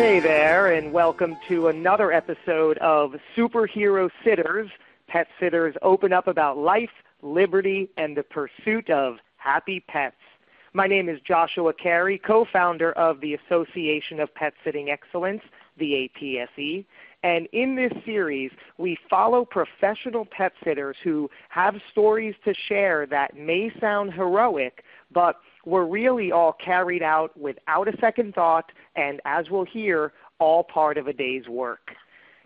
Hey there, and welcome to another episode of Superhero Sitters. Pet sitters open up about life, liberty, and the pursuit of happy pets. My name is Joshua Carey, co-founder of the Association of Pet Sitting Excellence, the APSE. And in this series, we follow professional pet sitters who have stories to share that may sound heroic, but were really all carried out without a second thought and, as we'll hear, all part of a day's work.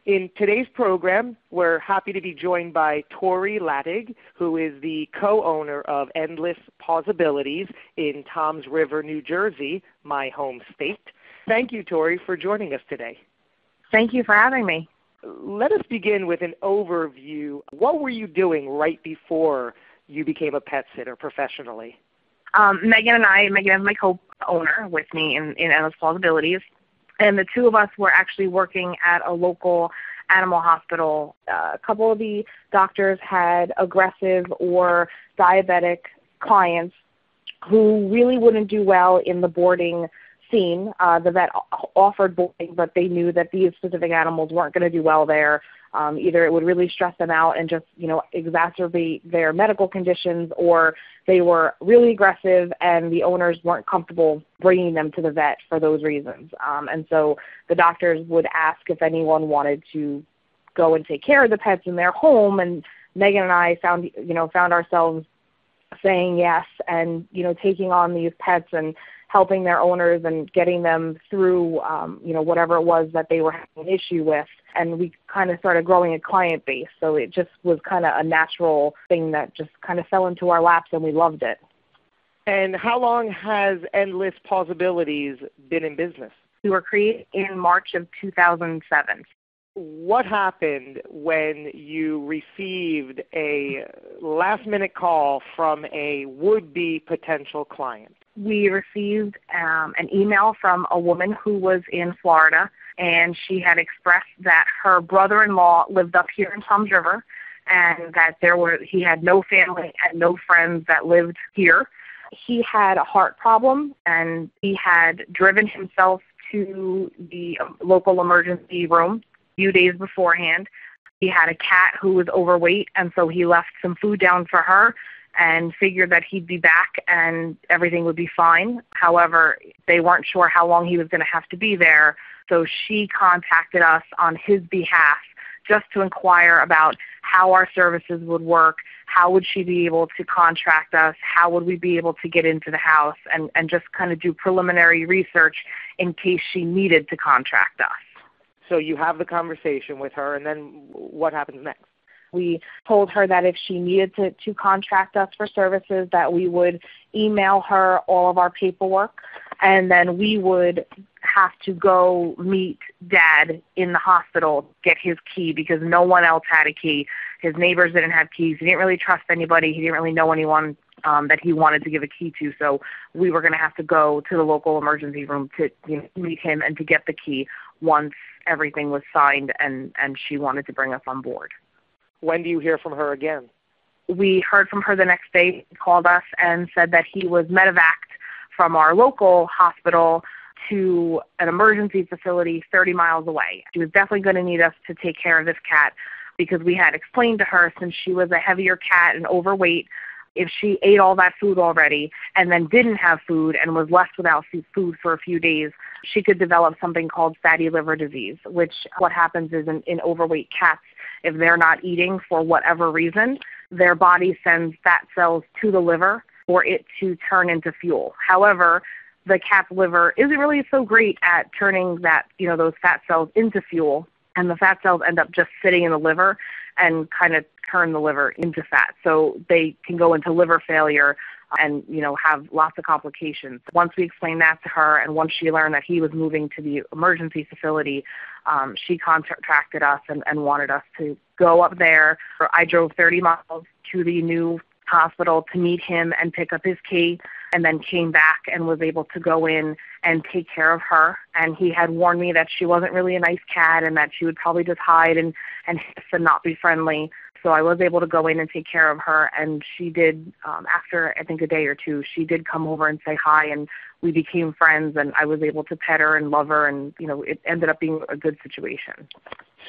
In today's program, we're happy to be joined by Tori Lattig, who is the co-owner of Endless Possibilities in Toms River, New Jersey, my home state. Thank you, Tori, for joining us today. Thank you for having me. Let us begin with an overview. What were you doing right before you became a pet sitter professionally? Megan is my co-owner with me in Endless Possibilities, and the two of us were actually working at a local animal hospital. A couple of the doctors had aggressive or diabetic clients who really wouldn't do well in the boarding scene. The vet offered boarding, but they knew that these specific animals weren't going to do well there. Either it would really stress them out and just, exacerbate their medical conditions, or they were really aggressive and the owners weren't comfortable bringing them to the vet for those reasons. And so the doctors would ask if anyone wanted to go and take care of the pets in their home, and Megan and I found ourselves saying yes and, taking on these pets and helping their owners and getting them through, whatever it was that they were having an issue with. And we kind of started growing a client base. So it just was kind of a natural thing that just kind of fell into our laps, and we loved it. And how long has Endless Possibilities been in business? We were created in March of 2007. What happened when you received a last-minute call from a would-be potential client? We received an email from a woman who was in Florida, and she had expressed that her brother-in-law lived up here in Toms River, and that he had no family and no friends that lived here. He had a heart problem, and he had driven himself to the local emergency room a few days beforehand. He had a cat who was overweight, and so he left some food down for her and figured that he'd be back and everything would be fine. However, they weren't sure how long he was going to have to be there, so she contacted us on his behalf just to inquire about how our services would work, how would she be able to contract us, how would we be able to get into the house, and just kind of do preliminary research in case she needed to contract us. So you have the conversation with her, and then what happens next? We told her that if she needed to contract us for services, that we would email her all of our paperwork, and then we would have to go meet Dad in the hospital, get his key, because no one else had a key. His neighbors didn't have keys. He didn't really trust anybody. He didn't really know anyone that he wanted to give a key to, so we were going to have to go to the local emergency room to meet him and to get the key once everything was signed and she wanted to bring us on board. When do you hear from her again? We heard from her the next day. He called us and said that he was medevaced from our local hospital to an emergency facility 30 miles away. She was definitely going to need us to take care of this cat, because we had explained to her, since she was a heavier cat and overweight, if she ate all that food already and then didn't have food and was left without food for a few days, she could develop something called fatty liver disease, which what happens is in overweight cats, if they're not eating for whatever reason, their body sends fat cells to the liver for it to turn into fuel. However, the cat's liver isn't really so great at turning those fat cells into fuel, and the fat cells end up just sitting in the liver and kind of turn the liver into fat. So they can go into liver failure and, have lots of complications. Once we explained that to her, and once she learned that he was moving to the emergency facility, she contacted us and wanted us to go up there. I drove 30 miles to the new hospital to meet him and pick up his key, and then came back and was able to go in and take care of her. And he had warned me that she wasn't really a nice cat and that she would probably just hide and hiss and not be friendly. So I was able to go in and take care of her, and she did, after I think a day or two, she did come over and say hi, and we became friends, and I was able to pet her and love her, and, it ended up being a good situation.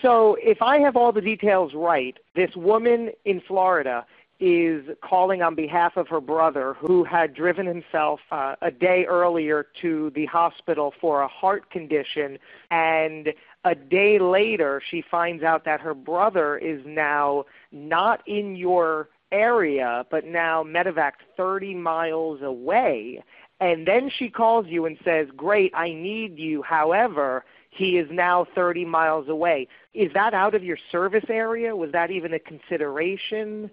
So if I have all the details right, this woman in Florida is calling on behalf of her brother, who had driven himself a day earlier to the hospital for a heart condition, and a day later she finds out that her brother is now not in your area, but now medevaced 30 miles away. And then she calls you and says, great, I need you. However, he is now 30 miles away. Is that out of your service area? Was that even a consideration?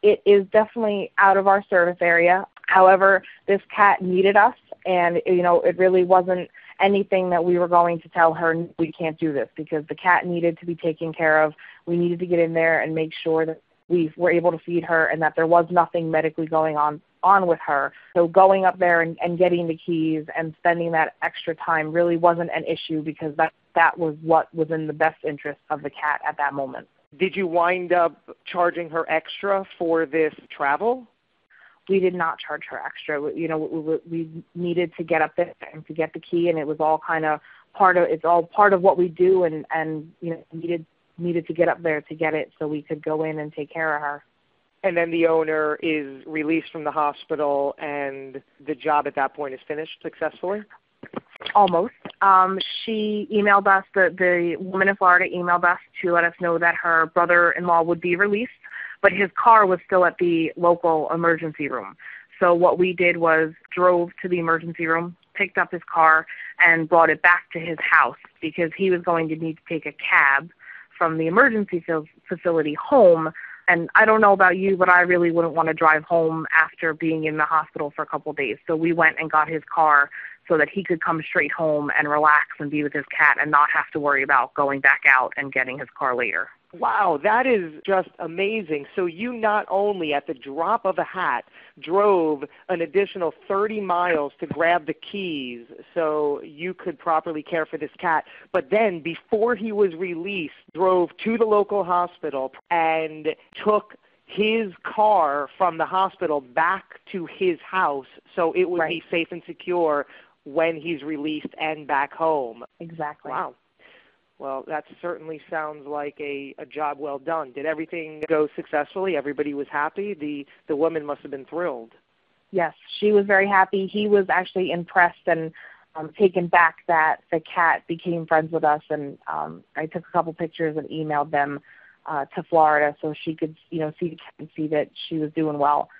It is definitely out of our service area. However, this cat needed us, and, it really wasn't anything that we were going to tell her, we can't do this, because the cat needed to be taken care of. We needed to get in there and make sure that we were able to feed her and that there was nothing medically going on with her. So going up there and getting the keys and spending that extra time really wasn't an issue, because that was what was in the best interest of the cat at that moment. Did you wind up charging her extra for this travel? We did not charge her extra. We needed to get up there and to get the key, and it was all kind of part of what we do, and needed to get up there to get it so we could go in and take care of her. And then the owner is released from the hospital, and the job at that point is finished successfully? Almost. She emailed us, the woman in Florida emailed us to let us know that her brother-in-law would be released, but his car was still at the local emergency room. So what we did was drove to the emergency room, picked up his car, and brought it back to his house, because he was going to need to take a cab from the emergency facility home. And I don't know about you, but I really wouldn't want to drive home after being in the hospital for a couple of days. So we went and got his car so that he could come straight home and relax and be with his cat and not have to worry about going back out and getting his car later. Wow, that is just amazing. So you not only, at the drop of a hat, drove an additional 30 miles to grab the keys so you could properly care for this cat, but then before he was released, drove to the local hospital and took his car from the hospital back to his house so it would be safe and secure when he's released and back home. Exactly. Wow. Well, that certainly sounds like a job well done. Did everything go successfully? Everybody was happy? The woman must have been thrilled. Yes, she was very happy. He was actually impressed and taken back that the cat became friends with us. And I took a couple pictures and emailed them to Florida so she could, see the cat and see that she was doing well.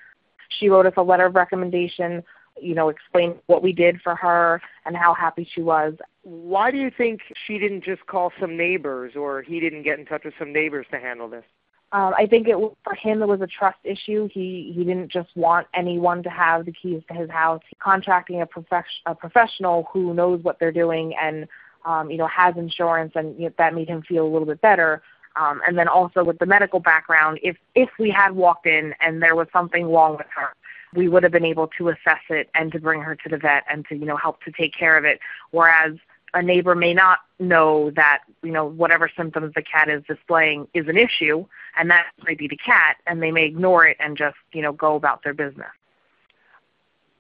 She wrote us a letter of recommendation, explained what we did for her and how happy she was. Why do you think she didn't just call some neighbors, or he didn't get in touch with some neighbors to handle this? I think for him it was a trust issue. He didn't just want anyone to have the keys to his house. Contracting a professional who knows what they're doing and has insurance, and that made him feel a little bit better. And then also with the medical background, if we had walked in and there was something wrong with her, we would have been able to assess it and to bring her to the vet and to, help to take care of it. Whereas a neighbor may not know that, whatever symptoms the cat is displaying is an issue, and that might be the cat, and they may ignore it and just, go about their business.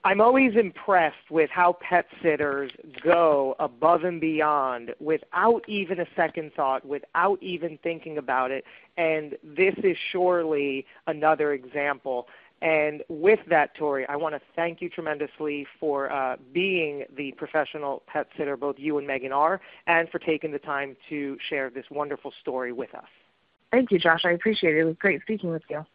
I'm always impressed with how pet sitters go above and beyond without even a second thought, without even thinking about it, and this is surely another example. And with that, Tori, I want to thank you tremendously for being the professional pet sitter both you and Megan are, and for taking the time to share this wonderful story with us. Thank you, Josh. I appreciate it. It was great speaking with you.